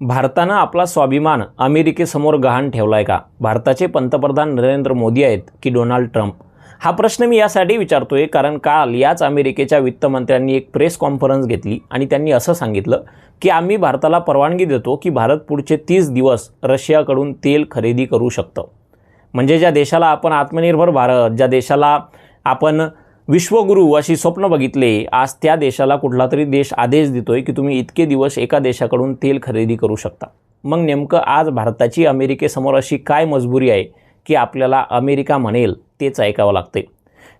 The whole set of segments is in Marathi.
भारतानं आपला स्वाभिमान अमेरिकेसमोर गहाण ठेवलाय का? भारताचे पंतप्रधान नरेंद्र मोदी आहेत की डोनाल्ड ट्रम्प? हा प्रश्न मी यासाठी विचारतोय कारण काल याच अमेरिकेच्या वित्तमंत्र्यांनी एक प्रेस कॉन्फरन्स घेतली आणि त्यांनी असं सांगितलं की आम्ही भारताला परवानगी देतो की भारत पुढचे 30 दिवस रशियाकडून तेल खरेदी करू शकतं. म्हणजे ज्या देशाला आपण आत्मनिर्भर भारत, ज्या देशाला आपण विश्वगुरू अशी स्वप्न बघितले, आज त्या देशाला कुठला तरी देश आदेश देतोय की तुम्ही इतके दिवस एका देशाकडून तेल खरेदी करू शकता. मग नेमकं आज भारताची अमेरिकेसमोर अशी काय मजबुरी आहे की आपल्याला अमेरिका म्हणेल तेच ऐकावं लागते?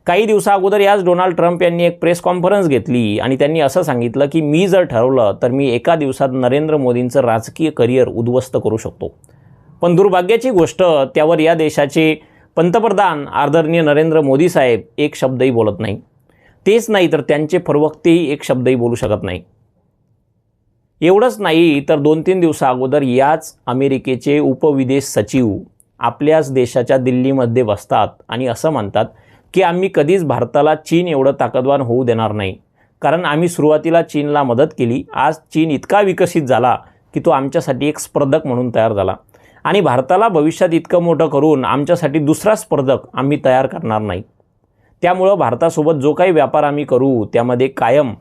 काही दिवसाअगोदर याच डोनाल्ड ट्रम्प यांनी एक प्रेस कॉन्फरन्स घेतली आणि त्यांनी असं सांगितलं की मी जर ठरवलं तर मी एका दिवसात नरेंद्र मोदींचं राजकीय करिअर उद्ध्वस्त करू शकतो. पण दुर्भाग्याची गोष्ट, त्यावर या देशाचे पंतप्रधान आदरणीय नरेंद्र मोदी साहेब एक शब्दही बोलत नाही. तेच नाही तर त्यांचे प्रवक्तेही एक शब्दही बोलू शकत नाही. एवढंच नाही तर 2-3 दिवसाअगोदर याच अमेरिकेचे उपविदेश सचिव आपल्याच देशाच्या दिल्लीमध्ये बसतात आणि असं म्हणतात की आम्ही कधीच भारताला चीन एवढं ताकदवान होऊ देणार नाही, कारण आम्ही सुरुवातीला चीनला मदत केली. आज चीन इतका विकसित झाला की तो आमच्यासाठी एक स्पर्धक म्हणून तयार झाला आणि भारताला भविष्यात इतकं मोठं करून आमच्यासाठी दुसरा स्पर्धक आम्ही तयार करणार नाही. त्यामुळं भारतासोबत जो काही व्यापार आम्ही करू त्यामध्ये कायम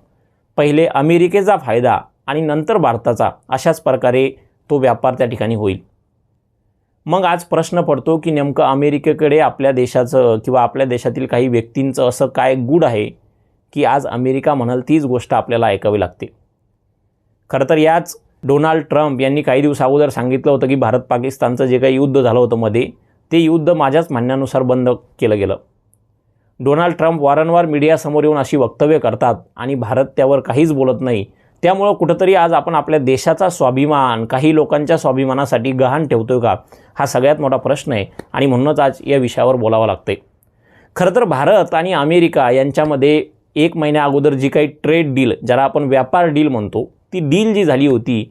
पहिले अमेरिकेचा फायदा आणि नंतर भारताचा, अशाच प्रकारे तो व्यापार त्या ठिकाणी होईल. मग आज प्रश्न पडतो की नेमकं अमेरिकेकडे आपल्या देशाचं किंवा आपल्या देशातील काही व्यक्तींचं असं काय गुड आहे की आज अमेरिका म्हणाल तीच गोष्ट आपल्याला ऐकावी लागते. खरं तर याच डोनाल्ड ट्रम्प यांनी काही दिवस अगोदर सांगितलं होतं की भारत पाकिस्तानचं जे काही युद्ध झालं होतं मध्ये, ते युद्ध माझ्याच म्हणण्यानुसार बंद केलं गेलं. डोनाल्ड ट्रम्प वारंवार मीडियासमोर येऊन अशी वक्तव्य करतात आणि भारत त्यावर काहीच बोलत नाही. त्यामुळं कुठंतरी आज आपण आपल्या देशाचा स्वाभिमान काही लोकांच्या स्वाभिमानासाठी गहाण ठेवतोय का, हा सगळ्यात मोठा प्रश्न आहे आणि म्हणूनच आज या विषयावर बोलावं लागतंय. खरं तर भारत आणि अमेरिका यांच्यामध्ये 1 महिन्या अगोदर जी काही ट्रेड डील, ज्याला आपण व्यापार डील म्हणतो, ती डील जी झाली होती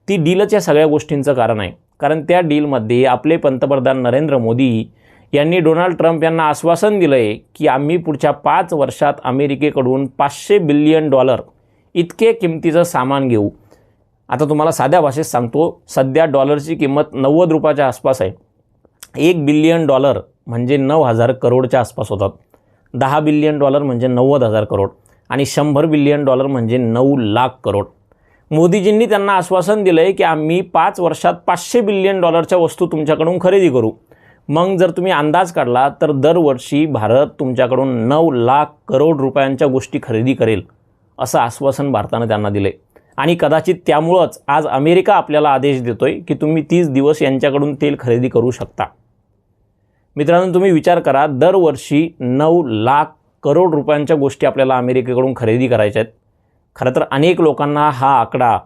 ती डीलच या सगळ्या गोष्टींचं कारण आहे. कारण त्या डीलमध्ये आपले पंतप्रधान नरेंद्र मोदी यांनी डोनाल्ड ट्रम्प यांना आश्वासन दिलं आहे की आम्ही पुढच्या 5 वर्षात अमेरिकेकडून $500 बिलियन इतके किमतीचं सामान घेऊ. आता तुम्हाला साध्या भाषेत सांगतो, सध्या डॉलरची किंमत 90 रुपयाच्या आसपास आहे. $1 बिलियन म्हणजे 9,000 करोडच्या आसपास होतात. $10 बिलियन म्हणजे 90,000 करोड आणि $100 बिलियन म्हणजे 9 लाख करोड. मोदीजींनी त्यांना आश्वासन दिलं आहे की आम्ही 5 वर्षात $500 बिलियन वस्तू तुमच्याकडून खरेदी करू. मग जर तुम्ही अंदाज काढला तर दरवर्षी भारत तुमच्याकडून 9 लाख करोड रुपयांच्या गोष्टी खरेदी करेल, असं आश्वासन भारतानं त्यांना दिले. आणि कदाचित त्यामुळंच आज अमेरिका आपल्याला आदेश देतोय की तुम्ही 30 दिवस यांच्याकडून तेल खरेदी करू शकता. मित्रांनो, तुम्ही विचार करा, दरवर्षी 9 लाख करोड रुपयांच्या गोष्टी आपल्याला अमेरिकेकडून खरेदी करायच्या आहेत. खरं तर अनेक लोकांना हा आकडा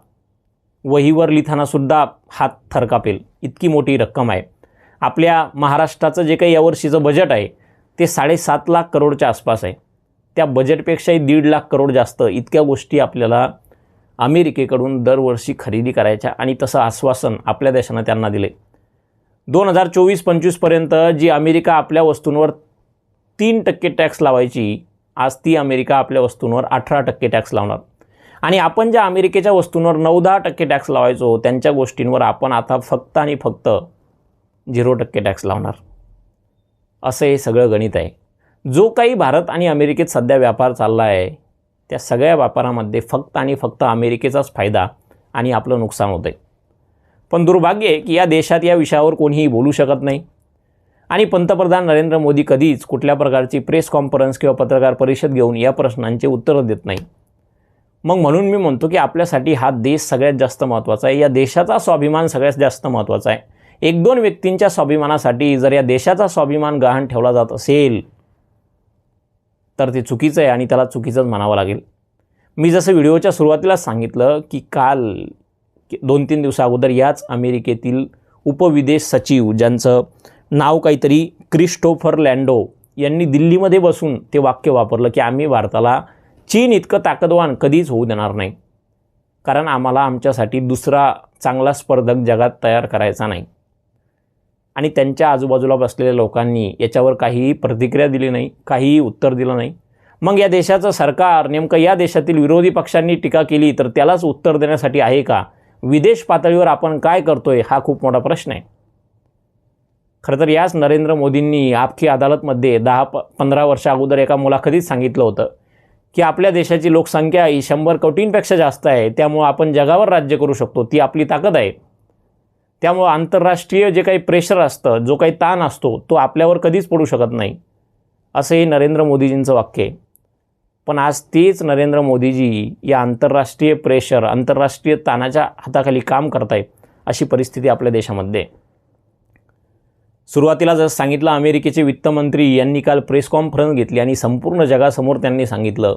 वहीवर लिहितानासुद्धा हात थरकापेल, इतकी मोठी रक्कम आहे. आपल्या महाराष्ट्राचं जे काही यावर्षीचं बजेट आहे ते 7.5 लाख करोडच्या आसपास आहे. त्या बजेटपेक्षाही 1.5 लाख करोड जास्त इतक्या गोष्टी आपल्याला अमेरिकेकडून दरवर्षी खरेदी करायच्या आणि तसं आश्वासन आपल्या देशानं त्यांना दिले. 2024-25 पर्यंत जी अमेरिका आपल्या वस्तूंवर 3% टॅक्स लावायची, आज ती अमेरिका आपल्या वस्तूंवर 18% टॅक्स लावणार. आणि आपण ज्या अमेरिकेच्या वस्तूंवर 9-10% टॅक्स लावायचो त्यांच्या गोष्टींवर आपण आता फक्त आणि फक्त 0% टॅक्स लावणार. असं हे सगळं गणित आहे. जो काही भारत आणि अमेरिकेत सध्या व्यापार चालला आहे त्या सगळ्या व्यापारामध्ये फक्त आणि फक्त अमेरिकेचाच फायदा आणि आपलं नुकसान होतं आहे. पण दुर्भाग्य आहे की या देशात या विषयावर कोणीही बोलू शकत नाही आणि पंतप्रधान नरेंद्र मोदी कधीच कुठल्या प्रकारची प्रेस कॉन्फरन्स किंवा पत्रकार परिषद घेऊन या प्रश्नांचे उत्तरं देत नाही. मग म्हणून मी म्हणतो की आपल्यासाठी हा देश सगळ्यात जास्त महत्त्वाचा आहे. या देशाचा स्वाभिमान सगळ्यात जास्त महत्त्वाचा आहे. 1-2 व्यक्तींच्या स्वाभिमानासाठी जर या देशाचा स्वाभिमान गहाण ठेवला जात असेल तर ते चुकीचं आहे आणि त्याला चुकीचंच म्हणावं लागेल. मी जसं व्हिडिओच्या सुरुवातीलाच सांगितलं की काल 2-3 दिवसाअगोदर याच अमेरिकेतील उपविदेश सचिव, ज्यांचं नाव काहीतरी क्रिस्टोफर लँडो, यांनी दिल्लीमध्ये बसून ते वाक्य वापरलं की आम्ही भारताला चीन इतकं ताकदवान कधीच होऊ देणार नाही, कारण आम्हाला आमच्यासाठी दुसरा चांगला स्पर्धक जगात तयार करायचा नाही. आणि त्यांच्या आजूबाजूला बसलेल्या लोकांनी याच्यावर काहीही प्रतिक्रिया दिली नाही, काहीही उत्तर दिलं नाही. मग या देशाचं सरकार नेमकं या देशातील विरोधी पक्षांनी टीका केली तर त्यालाच उत्तर देण्यासाठी आहे का? विदेश पातळीवर आपण काय करतोय हा खूप मोठा प्रश्न आहे. खरं तर याच नरेंद्र मोदींनी आपकी अदालतमध्ये 10-15 वर्षा अगोदर एका मुलाखतीत सांगितलं होतं की आपल्या देशाची लोकसंख्या ही 100 कोटींपेक्षा जास्त आहे, त्यामुळं आपण जगावर राज्य करू शकतो, ती आपली ताकद आहे. त्यामुळं आंतरराष्ट्रीय जे काही प्रेशर असतं, जो काही ताण असतो, तो आपल्यावर कधीच पडू शकत नाही, असं हे नरेंद्र मोदीजींचं वाक्य आहे. पण आज तेच नरेंद्र मोदीजी या आंतरराष्ट्रीय प्रेशर, आंतरराष्ट्रीय ताणाच्या हाताखाली काम करतायत, अशी परिस्थिती आपल्या देशामध्ये आहे. सुरुवातीला जसं सांगितलं, अमेरिकेचे वित्तमंत्री यांनी काल प्रेस कॉन्फरन्स घेतली आणि संपूर्ण जगासमोर त्यांनी सांगितलं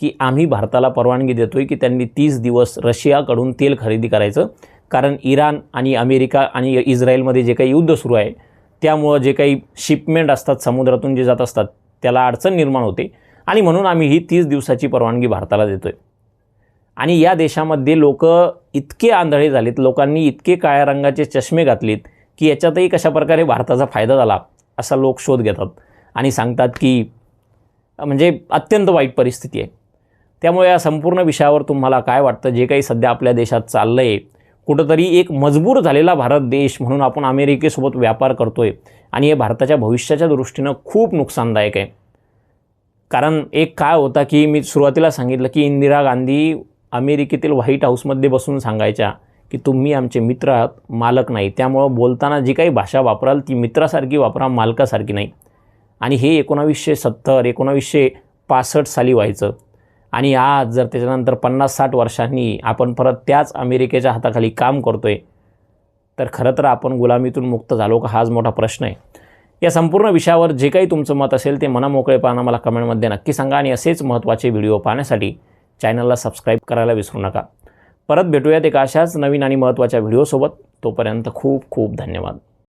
की आम्ही भारताला परवानगी देतोय की त्यांनी 30 दिवस रशियाकडून तेल खरेदी करायचं, कारण इराण आणि अमेरिका आणि इस्रायलमध्ये जे काही युद्ध सुरू आहे त्यामुळं जे काही शिपमेंट असतात समुद्रातून जे जात असतात त्याला अडचण निर्माण होते आणि म्हणून आम्ही ही 30 दिवसाची परवानगी भारताला देतोय. आणि या देशामध्ये लोक इतके आंधळे झालेत, लोकांनी इतके काळ्या रंगाचे चष्मे घातलेत की याच्यातही कशाप्रकारे भारताचा फायदा झाला असा लोक शोध घेतात आणि सांगतात की म्हणजे अत्यंत वाईट परिस्थिती आहे. त्यामुळे या संपूर्ण विषयावर तुम्हाला काय वाटतं? जे काही सध्या आपल्या देशात चाललं आहे, कुठंतरी एक मजबूर झालेला भारत देश म्हणून आपण अमेरिकेसोबत व्यापार करतोय आणि हे भारताच्या भविष्याच्या दृष्टीनं खूप नुकसानदायक आहे. कारण एक काळ होता की मी सुरुवातीला सांगितलं की इंदिरा गांधी अमेरिकेतील व्हाईट हाऊसमध्ये बसून सांगायच्या की तुम्ही आमचे मित्र आहात, मालक नाही, त्यामुळं बोलताना जी काही भाषा वापराल ती मित्रासारखी वापरा, मालकासारखी नाही. आणि हे 1970 1965 साली व्हायचं आणि आज जर त्याच्यानंतर 50-60 वर्षांनी आपण परत त्याच अमेरिकेच्या हाताखाली काम करतोय, तर खरं तर आपण गुलामीतून मुक्त झालो का, हाच मोठा प्रश्न आहे. या संपूर्ण विषयावर जे काही तुमचं मत असेल ते मनमोकळेपणानं मला कमेंटमध्ये नक्की सांगा आणि असेच महत्त्वाचे व्हिडिओ पाहण्यासाठी चॅनलला सबस्क्राईब करायला विसरू नका. परत भेटूयात एका अशाच नवीन आणि महत्त्वाच्या व्हिडिओसोबत. तोपर्यंत खूप खूप धन्यवाद.